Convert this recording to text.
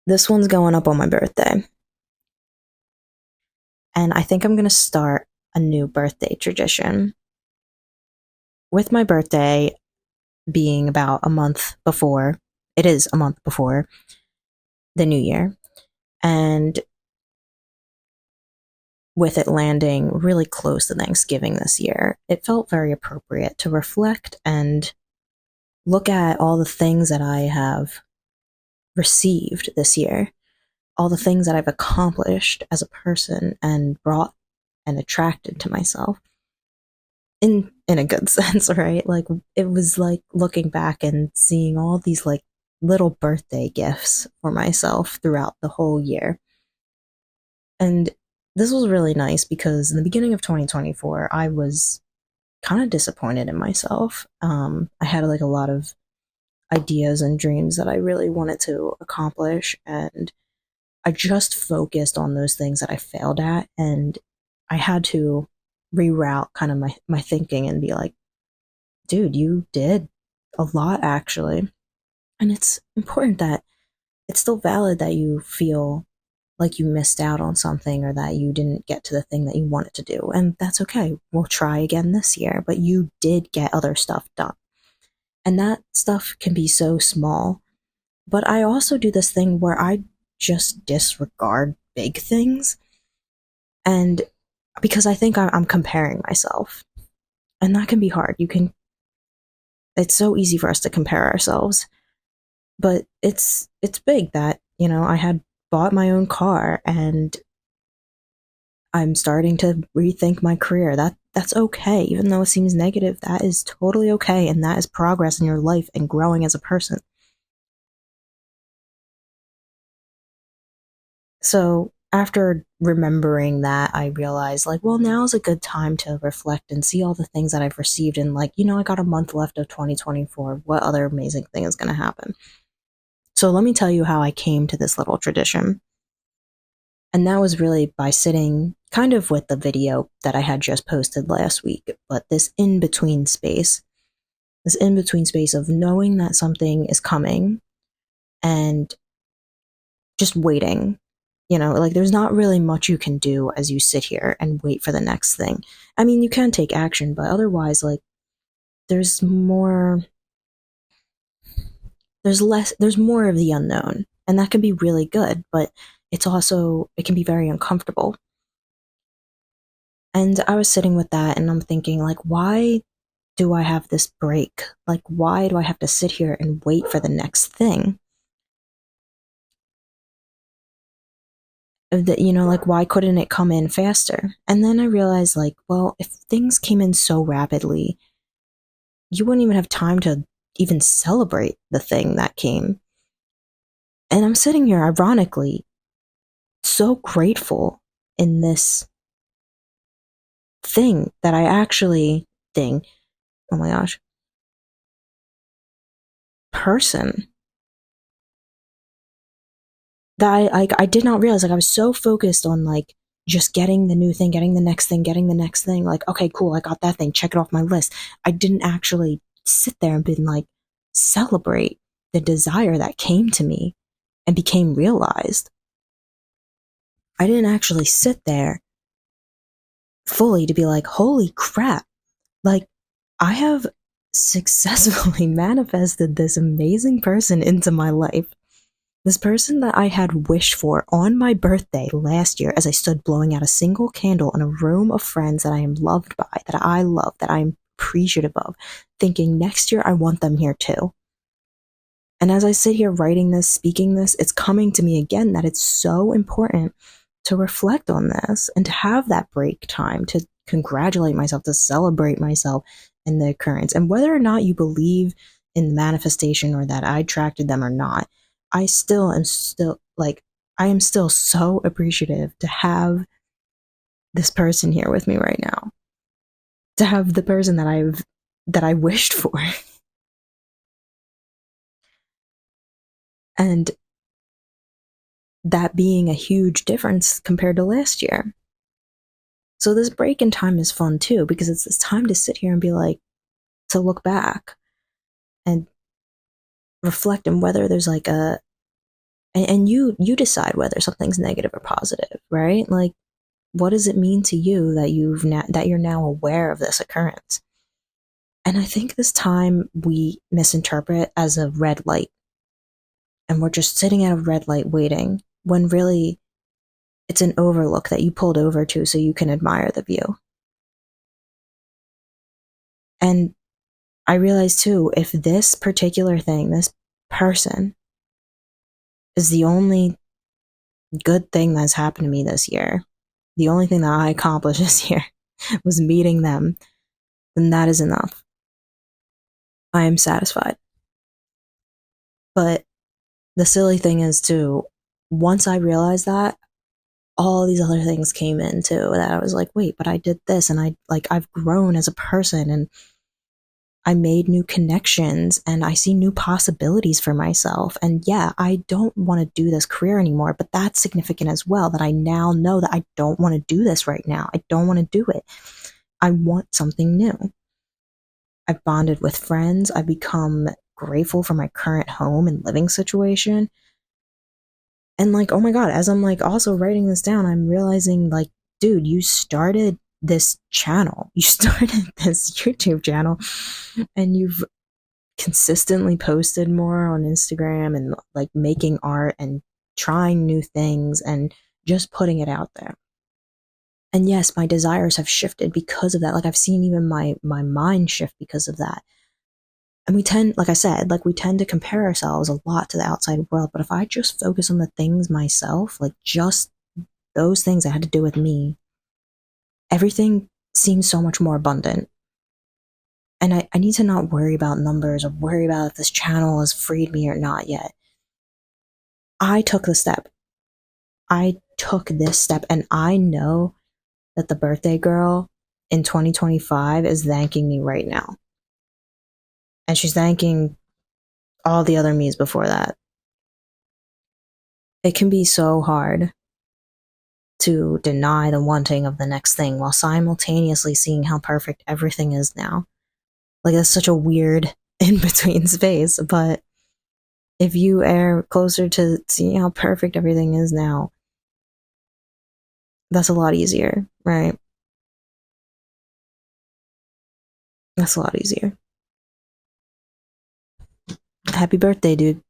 This one's going up on my birthday. And I think I'm going to start a new birthday tradition. With my birthday being about a month before, it is a month before the new year. And with it landing really close to Thanksgiving this year, it felt very appropriate to reflect and look at all the things that I have received this year, all the things that I've accomplished as a person and brought and attracted to myself. In a good sense, right? Like it was like looking back and seeing all these like little birthday gifts for myself throughout the whole year. And this was really nice because in the beginning of 2024, I was kind of disappointed in myself. I had like a lot of ideas and dreams that I really wanted to accomplish, and I just focused on those things that I failed at, and I had to reroute kind of my thinking and be like, dude, you did a lot actually. And it's important that it's still valid that you feel like you missed out on something or that you didn't get to the thing that you wanted to do. And that's okay. We'll try again this year, but you did get other stuff done. And that stuff can be so small. But I also do this thing where I just disregard big things. And because I think I'm comparing myself. And that can be hard. It's so easy for us to compare ourselves. But it's big that, I had bought my own car and I'm starting to rethink my career. That's okay. Even though it seems negative, that is totally okay, and that is progress in your life and growing as a person. So after remembering that, I realized like, well, now is a good time to reflect and see all the things that I've received, and like, I got a month left of 2024. What other amazing thing is going to happen? So let me tell you how I came to this little tradition. And that was really by sitting kind of with the video that I had just posted last week, but this in between space of knowing that something is coming and just waiting. Like there's not really much you can do as you sit here and wait for the next thing. I mean, you can take action, but otherwise, like, there's more, there's more of the unknown. And that can be really good, but it can be very uncomfortable. And I was sitting with that and I'm thinking, like, why do I have this break? Like, why do I have to sit here and wait for the next thing? Like, why couldn't it come in faster? And then I realized, like, well, if things came in so rapidly, you wouldn't even have time to even celebrate the thing that came. And I'm sitting here, ironically, so grateful in this thing that I actually thing. Oh my gosh. Person that I did not realize. Like I was so focused on like just getting the new thing, getting the next thing, getting the next thing. Like, okay, cool, I got that thing, check it off my list. I didn't actually sit there and been like celebrate the desire that came to me and became realized. I didn't actually sit there fully to be like, holy crap, like I have successfully manifested this amazing person into my life. This person that I had wished for on my birthday last year as I stood blowing out a single candle in a room of friends that I am loved by, that I love, that I'm appreciative of, thinking next year I want them here too. And as I sit here writing this, speaking this, it's coming to me again that it's so important to reflect on this and to have that break time to congratulate myself, to celebrate myself in the occurrence. And whether or not you believe in the manifestation or that I attracted them or not, I am still so appreciative to have this person here with me right now. To have the person that I wished for. And that being a huge difference compared to last year. So this break in time is fun too, because it's this time to sit here and be like, to look back and reflect on whether there's like And you decide whether something's negative or positive, right? Like, what does it mean to you that that you're now aware of this occurrence? And I think this time we misinterpret as a red light, and we're just sitting at a red light waiting, when really it's an overlook that you pulled over to so you can admire the view. And I realized too, if this particular thing, this person, is the only good thing that's happened to me this year, the only thing that I accomplished this year was meeting them, then that is enough. I am satisfied. But the silly thing is too, once I realized that, all these other things came in too, that I was like, wait, but I did this, and I've grown as a person, and I made new connections, and I see new possibilities for myself. And yeah, I don't want to do this career anymore, but that's significant as well, that I now know that I don't want to do this right now. I don't want to do it. I want something new. I've bonded with friends. I've become grateful for my current home and living situation. And like, oh my God, as I'm like also writing this down, I'm realizing like, dude, you started this channel. You started this YouTube channel, and you've consistently posted more on Instagram, and like making art and trying new things and just putting it out there. And yes, my desires have shifted because of that. Like, I've seen even my mind shift because of that. And we tend, like I said, like we tend to compare ourselves a lot to the outside world. But if I just focus on the things myself, like just those things that had to do with me, everything seems so much more abundant. And I need to not worry about numbers or worry about if this channel has freed me or not yet. I took the step. I took this step, and I know that the birthday girl in 2025 is thanking me right now. And she's thanking all the other me's before that. It can be so hard to deny the wanting of the next thing while simultaneously seeing how perfect everything is now. Like, that's such a weird in between space. But if you err closer to seeing how perfect everything is now, that's a lot easier, right? That's a lot easier. Happy birthday, dude.